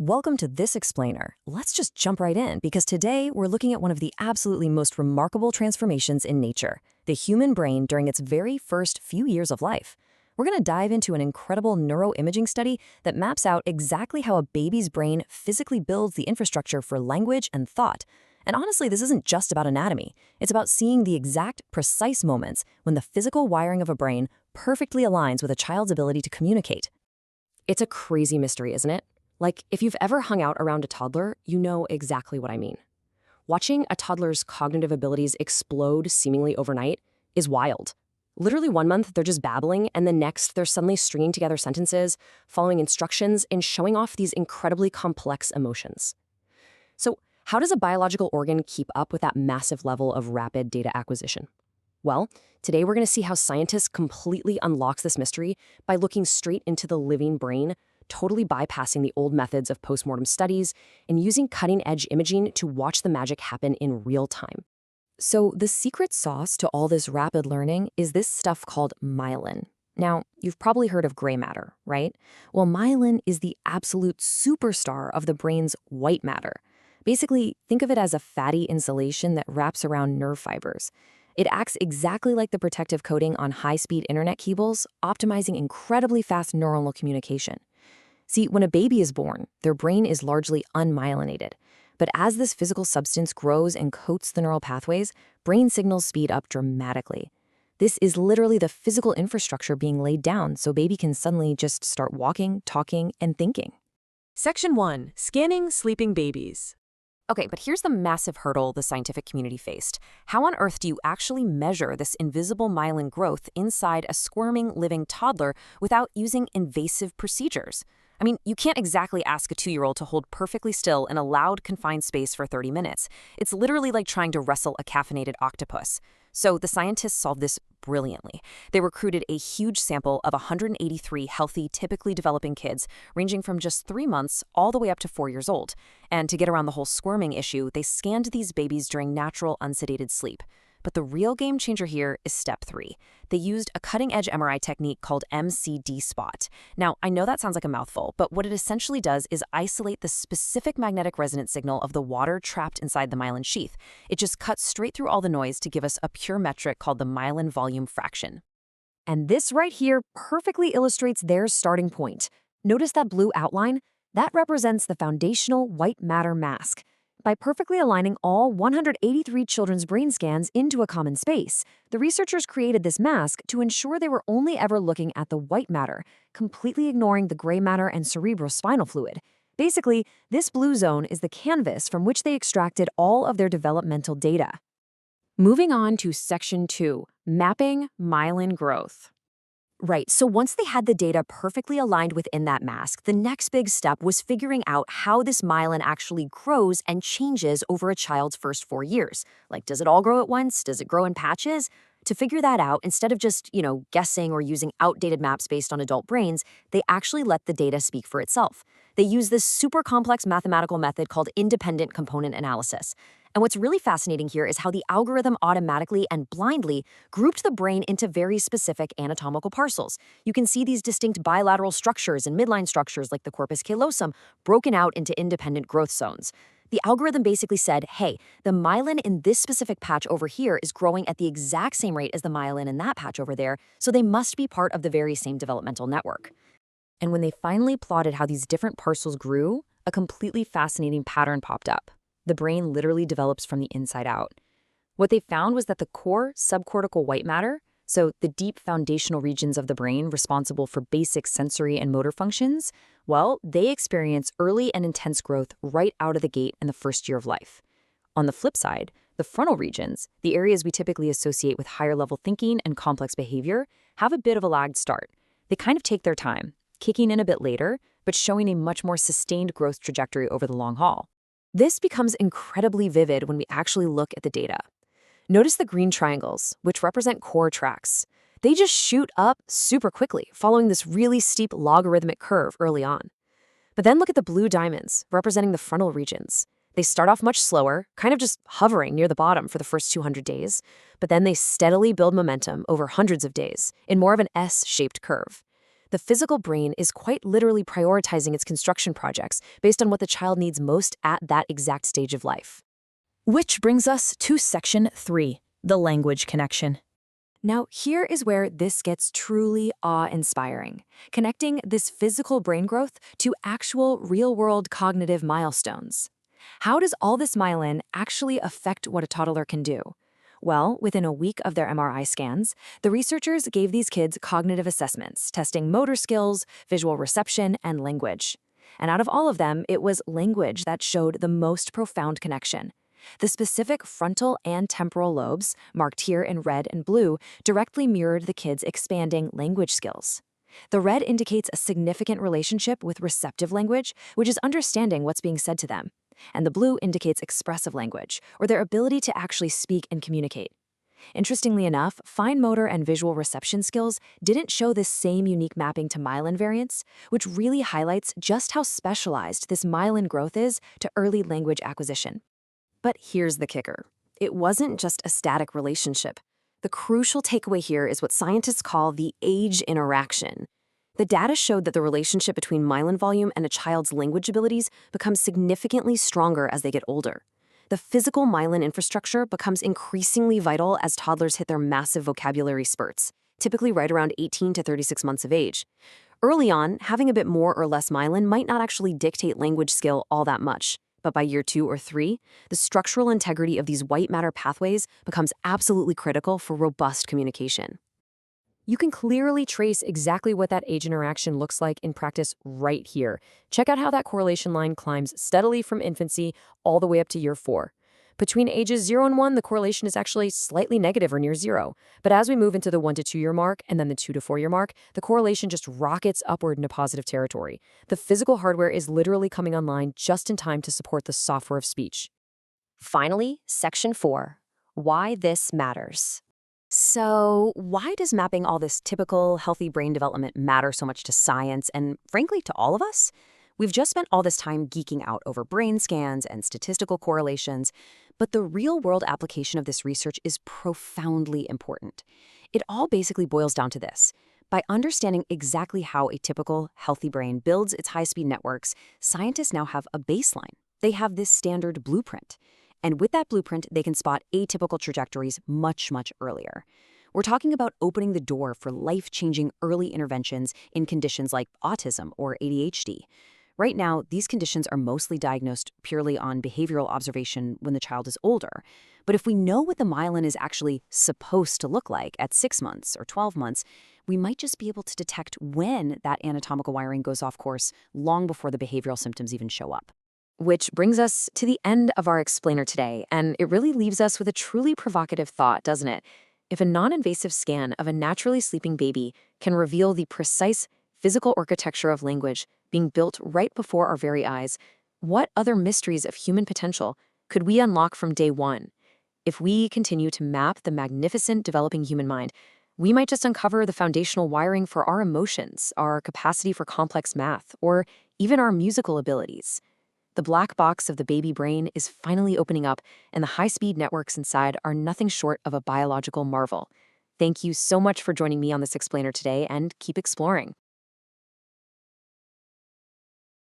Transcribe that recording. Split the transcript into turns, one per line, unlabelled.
Welcome to This Explainer. Let's just jump right in because today we're looking at one of the absolutely most remarkable transformations in nature, the human brain during its very first few years of life. We're going to dive into an incredible neuroimaging study that maps out exactly how a baby's brain physically builds the infrastructure for language and thought. And honestly, this isn't just about anatomy. It's about seeing the exact, precise moments when the physical wiring of a brain perfectly aligns with a child's ability to communicate. It's a crazy mystery, isn't it? Like, if you've ever hung out around a toddler, you know exactly what I mean. Watching a toddler's cognitive abilities explode seemingly overnight is wild. Literally 1 month, they're just babbling, and the next, they're suddenly stringing together sentences, following instructions, and showing off these incredibly complex emotions. So, how does a biological organ keep up with that massive level of rapid data acquisition? Well, today we're going to see how scientists completely unlocks this mystery by looking straight into the living brain, totally bypassing the old methods of postmortem studies and using cutting-edge imaging to watch the magic happen in real time. So the secret sauce to all this rapid learning is this stuff called myelin. Now, you've probably heard of gray matter, right? Well, myelin is the absolute superstar of the brain's white matter. Basically, think of it as a fatty insulation that wraps around nerve fibers. It acts exactly like the protective coating on high-speed internet cables, optimizing incredibly fast neuronal communication. See, when a baby is born, their brain is largely unmyelinated. But as this physical substance grows and coats the neural pathways, brain signals speed up dramatically. This is literally the physical infrastructure being laid down so baby can suddenly just start walking, talking, and thinking.
Section 1. Scanning sleeping babies.
Okay, but here's the massive hurdle the scientific community faced. How on earth do you actually measure this invisible myelin growth inside a squirming, living toddler without using invasive procedures? I mean, you can't exactly ask a 2-year-old to hold perfectly still in a loud, confined space for 30 minutes. It's literally like trying to wrestle a caffeinated octopus. So the scientists solved this brilliantly. They recruited a huge sample of 183 healthy, typically developing kids, ranging from just 3 months all the way up to 4 years old. And to get around the whole squirming issue, they scanned these babies during natural, unsedated sleep. But the real game changer here is step 3. They used a cutting-edge MRI technique called MCD spot. Now, I know that sounds like a mouthful, but what it essentially does is isolate the specific magnetic resonance signal of the water trapped inside the myelin sheath. It just cuts straight through all the noise to give us a pure metric called the myelin volume fraction. And this right here perfectly illustrates their starting point. Notice that blue outline? That represents the foundational white matter mask. By perfectly aligning all 183 children's brain scans into a common space, the researchers created this mask to ensure they were only ever looking at the white matter, completely ignoring the gray matter and cerebrospinal fluid. Basically, this blue zone is the canvas from which they extracted all of their developmental data. Moving on to Section 2, Mapping Myelin Growth. Right, so once they had the data perfectly aligned within that mask, the next big step was figuring out how this myelin actually grows and changes over a child's first 4 years. Like, does it all grow at once? Does it grow in patches? To figure that out, instead of just, guessing or using outdated maps based on adult brains, they actually let the data speak for itself. They use this super complex mathematical method called independent component analysis. And what's really fascinating here is how the algorithm automatically and blindly grouped the brain into very specific anatomical parcels. You can see these distinct bilateral structures and midline structures like the corpus callosum broken out into independent growth zones. The algorithm basically said, hey, the myelin in this specific patch over here is growing at the exact same rate as the myelin in that patch over there, so they must be part of the very same developmental network. And when they finally plotted how these different parcels grew, a completely fascinating pattern popped up. The brain literally develops from the inside out. What they found was that the core subcortical white matter, so the deep foundational regions of the brain responsible for basic sensory and motor functions, well, they experience early and intense growth right out of the gate in the first year of life. On the flip side, the frontal regions, the areas we typically associate with higher level thinking and complex behavior, have a bit of a lagged start. They kind of take their time, kicking in a bit later, but showing a much more sustained growth trajectory over the long haul. This becomes incredibly vivid when we actually look at the data. Notice the green triangles, which represent core tracks. They just shoot up super quickly, following this really steep logarithmic curve early on. But then look at the blue diamonds, representing the frontal regions. They start off much slower, kind of just hovering near the bottom for the first 200 days, but then they steadily build momentum over hundreds of days in more of an S-shaped curve. The physical brain is quite literally prioritizing its construction projects based on what the child needs most at that exact stage of life.
Which brings us to Section 3, the language connection.
Now, here is where this gets truly awe-inspiring, connecting this physical brain growth to actual real-world cognitive milestones. How does all this myelin actually affect what a toddler can do? Well, within a week of their MRI scans, the researchers gave these kids cognitive assessments, testing motor skills, visual reception, and language. And out of all of them, it was language that showed the most profound connection. The specific frontal and temporal lobes, marked here in red and blue, directly mirrored the kids' expanding language skills. The red indicates a significant relationship with receptive language, which is understanding what's being said to them. And the blue indicates expressive language, or their ability to actually speak and communicate. Interestingly enough, fine motor and visual reception skills didn't show this same unique mapping to myelin variants, which really highlights just how specialized this myelin growth is to early language acquisition. But here's the kicker. It wasn't just a static relationship. The crucial takeaway here is what scientists call the age interaction. The data showed that the relationship between myelin volume and a child's language abilities becomes significantly stronger as they get older. The physical myelin infrastructure becomes increasingly vital as toddlers hit their massive vocabulary spurts, typically right around 18 to 36 months of age. Early on, having a bit more or less myelin might not actually dictate language skill all that much. But by year 2 or 3, the structural integrity of these white matter pathways becomes absolutely critical for robust communication. You can clearly trace exactly what that age interaction looks like in practice right here. Check out how that correlation line climbs steadily from infancy all the way up to year 4. Between ages 0 and 1, the correlation is actually slightly negative or near 0. But as we move into the 1 to 2 year mark and then the 2 to 4 year mark, the correlation just rockets upward into positive territory. The physical hardware is literally coming online just in time to support the software of speech. Finally, Section 4. Why this matters. So, why does mapping all this typical healthy brain development matter so much to science and, frankly, to all of us? We've just spent all this time geeking out over brain scans and statistical correlations, but the real-world application of this research is profoundly important. It all basically boils down to this. By understanding exactly how a typical healthy brain builds its high-speed networks, scientists now have a baseline. They have this standard blueprint. And with that blueprint, they can spot atypical trajectories much, much earlier. We're talking about opening the door for life-changing early interventions in conditions like autism or ADHD. Right now, these conditions are mostly diagnosed purely on behavioral observation when the child is older. But if we know what the myelin is actually supposed to look like at 6 months or 12 months, we might just be able to detect when that anatomical wiring goes off course long before the behavioral symptoms even show up. Which brings us to the end of our explainer today, and it really leaves us with a truly provocative thought, doesn't it? If a non-invasive scan of a naturally sleeping baby can reveal the precise physical architecture of language being built right before our very eyes, what other mysteries of human potential could we unlock from day one? If we continue to map the magnificent developing human mind, we might just uncover the foundational wiring for our emotions, our capacity for complex math, or even our musical abilities. The black box of the baby brain is finally opening up, and the high-speed networks inside are nothing short of a biological marvel. Thank you so much for joining me on this explainer today, and keep exploring.